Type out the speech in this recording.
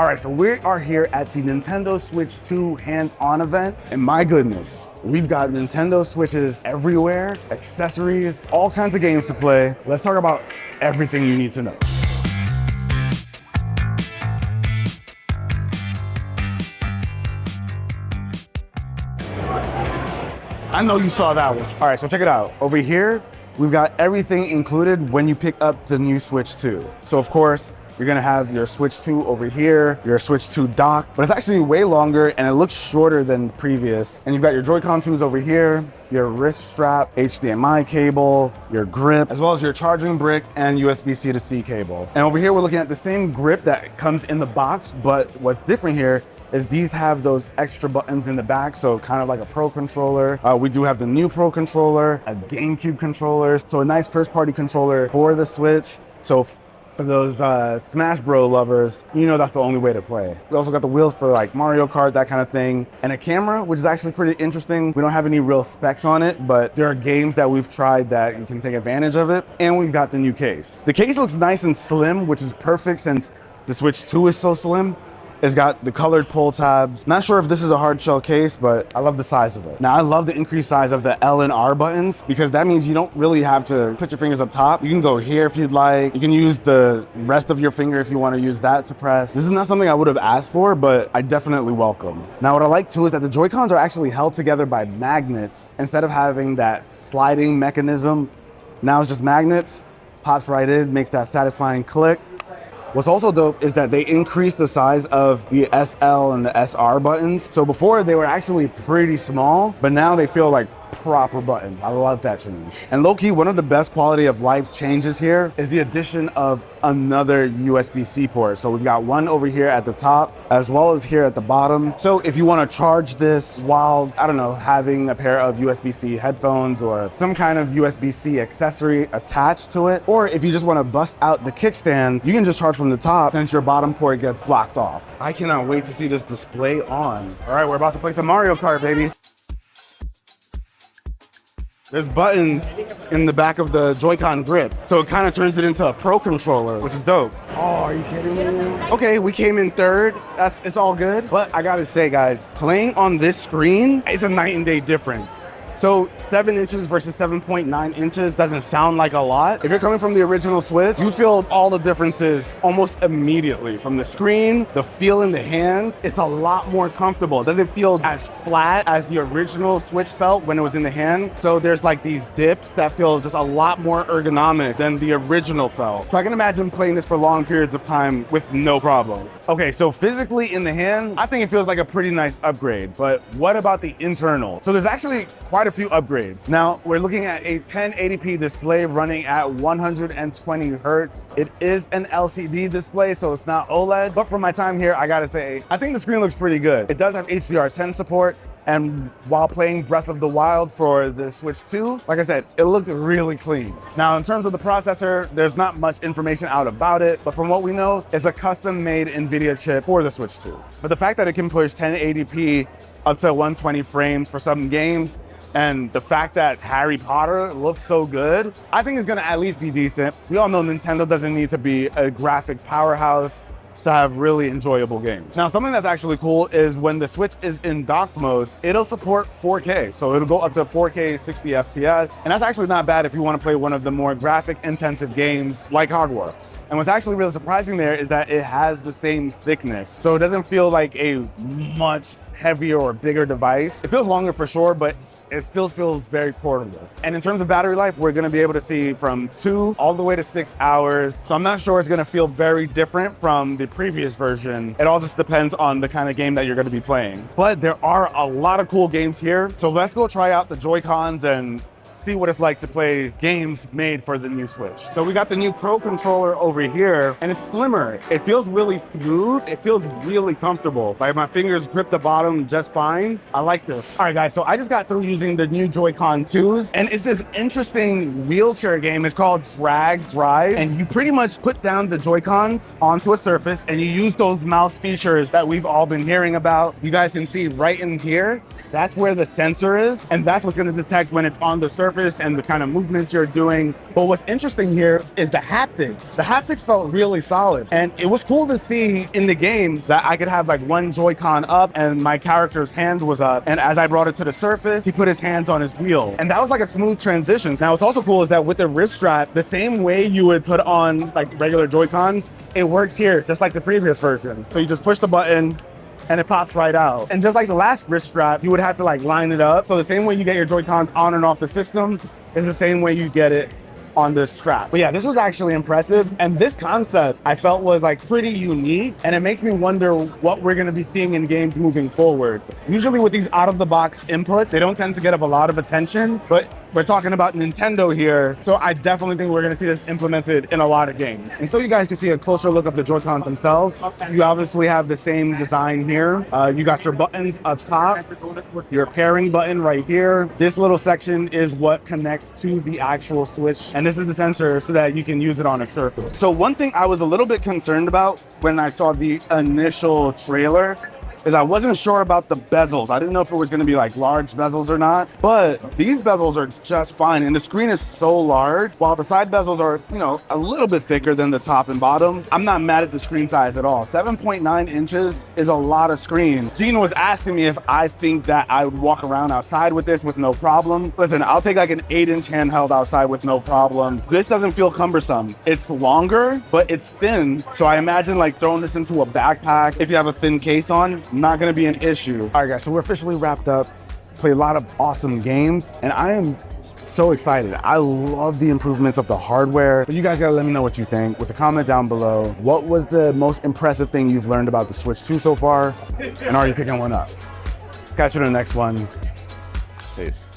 All right, so we are here at the Nintendo Switch 2 hands-on event, and my goodness, we've got Nintendo Switches everywhere, accessories, all kinds of games to play. Let's talk about everything you need to know. I know you saw that one. All right, so check it out. Over here, we've got everything included when you pick up the new Switch 2. So of course, you're gonna have your Switch 2 over here, your Switch 2 dock, but it's actually way longer and it looks shorter than previous. And you've got your Joy-Con 2s over here, your wrist strap, HDMI cable, your grip, as well as your charging brick and USB-C to C cable. And over here, we're looking at the same grip that comes in the box, but what's different here is these have those extra buttons in the back, so kind of like a Pro controller. We do have the new Pro controller, a GameCube controller, so a nice first-party controller for the Switch. So for those Smash Bro lovers, you know that's the only way to play. We also got the wheels for like Mario Kart, that kind of thing, and a camera, which is actually pretty interesting. We don't have any real specs on it, but there are games that we've tried that you can take advantage of it. And we've got the new case. The case looks nice and slim, which is perfect since the Switch 2 is so slim. It's got the colored pull tabs. Not sure if this is a hard shell case, but I love the size of it. Now, I love the increased size of the L and R buttons because that means you don't really have to put your fingers up top. You can go here if you'd like. You can use the rest of your finger if you want to use that to press. This is not something I would have asked for, but I definitely welcome. Now, what I like too is that the Joy-Cons are actually held together by magnets instead of having that sliding mechanism. Now it's just magnets, pops right in, makes that satisfying click. What's also dope is that they increased the size of the SL and the SR buttons. So before they were actually pretty small, but now they feel like proper buttons. I love that change. And low-key, one of the best quality of life changes here is the addition of another USB-C port. So we've got one over here at the top, as well as here at the bottom. So if you want to charge this while, I don't know, having a pair of USB-C headphones or some kind of USB-C accessory attached to it, or if you just want to bust out the kickstand, you can just charge from the top since your bottom port gets blocked off. I cannot wait to see this display on. All right, we're about to play some Mario Kart, baby. There's buttons in the back of the Joy-Con grip, so it kind of turns it into a Pro controller, which is dope. Oh, are you kidding me? Okay, we came in third. It's all good. But I gotta say, guys, playing on this screen is a night and day difference. So 7 inches versus 7.9 inches doesn't sound like a lot. If you're coming from the original Switch, you feel all the differences almost immediately. From the screen, the feel in the hand, it's a lot more comfortable. It doesn't feel as flat as the original Switch felt when it was in the hand. So there's like these dips that feel just a lot more ergonomic than the original felt. So I can imagine playing this for long periods of time with no problem. Okay, so physically in the hand, I think it feels like a pretty nice upgrade, but what about the internal? So there's actually quite a few upgrades. Now, we're looking at a 1080p display running at 120 hertz. It is an LCD display, so it's not OLED, but from my time here, I gotta say, I think the screen looks pretty good. It does have HDR10 support, and while playing Breath of the Wild for the Switch 2, like I said, it looked really clean. Now, in terms of the processor, there's not much information out about it, but from what we know, it's a custom-made NVIDIA chip for the Switch 2. But the fact that it can push 1080p up to 120 frames for some games, and the fact that Harry Potter looks so good, I think it's gonna at least be decent. We all know Nintendo doesn't need to be a graphic powerhouse to have really enjoyable games. Now, something that's actually cool is when the Switch is in docked mode, it'll support 4K. So it'll go up to 4K 60 FPS. And that's actually not bad if you want to play one of the more graphic intensive games like Hogwarts. And what's actually really surprising there is that it has the same thickness. So it doesn't feel like a much heavier or bigger device. It feels longer for sure, but it still feels very portable. And in terms of battery life, we're gonna be able to see from 2 all the way to 6 hours. So I'm not sure it's gonna feel very different from the previous version. It all just depends on the kind of game that you're gonna be playing. But there are a lot of cool games here. So let's go try out the Joy-Cons and see what it's like to play games made for the new Switch. So we got the new Pro controller over here, and it's slimmer. It feels really smooth. It feels really comfortable. Like my fingers grip the bottom just fine. I like this. All right, guys, so I just got through using the new Joy-Con 2s, and it's this interesting wheelchair game. It's called Drag Drive, and you pretty much put down the Joy-Cons onto a surface, and you use those mouse features that we've all been hearing about. You guys can see right in here, that's where the sensor is, and that's what's gonna detect when it's on the surface surface and the kind of movements you're doing. But what's interesting here is the haptics. The haptics felt really solid. And it was cool to see in the game that I could have like one Joy-Con up and my character's hand was up. And as I brought it to the surface, he put his hands on his wheel. And that was like a smooth transition. Now, what's also cool is that with the wrist strap, the same way you would put on like regular Joy-Cons, it works here just like the previous version. So you just push the button and it pops right out. And just like the last wrist strap, you would have to like line it up. So the same way you get your Joy-Cons on and off the system is the same way you get it on this strap. But yeah, this was actually impressive. And this concept I felt was like pretty unique. And it makes me wonder what we're gonna be seeing in games moving forward. Usually with these out of the box inputs, they don't tend to get a lot of attention, but we're talking about Nintendo here. So I definitely think we're gonna see this implemented in a lot of games. And so you guys can see a closer look of the Joy-Cons themselves. You obviously have the same design here. You got your buttons up top, your pairing button right here. This little section is what connects to the actual Switch. And this is the sensor so that you can use it on a surface. So one thing I was a little bit concerned about when I saw the initial trailer is I wasn't sure about the bezels. I didn't know if it was gonna be like large bezels or not, but these bezels are just fine. And the screen is so large, while the side bezels are, you know, a little bit thicker than the top and bottom. I'm not mad at the screen size at all. 7.9 inches is a lot of screen. Gina was asking me if I think that I would walk around outside with this with no problem. Listen, I'll take like an 8-inch handheld outside with no problem. This doesn't feel cumbersome. It's longer, but it's thin. So I imagine like throwing this into a backpack, if you have a thin case on, not gonna be an issue. All right, guys, so we're officially wrapped up. Played a lot of awesome games, and I am so excited. I love the improvements of the hardware. But you guys gotta let me know what you think with a comment down below. What was the most impressive thing you've learned about the Switch 2 so far? And are you picking one up? Catch you in the next one. Peace.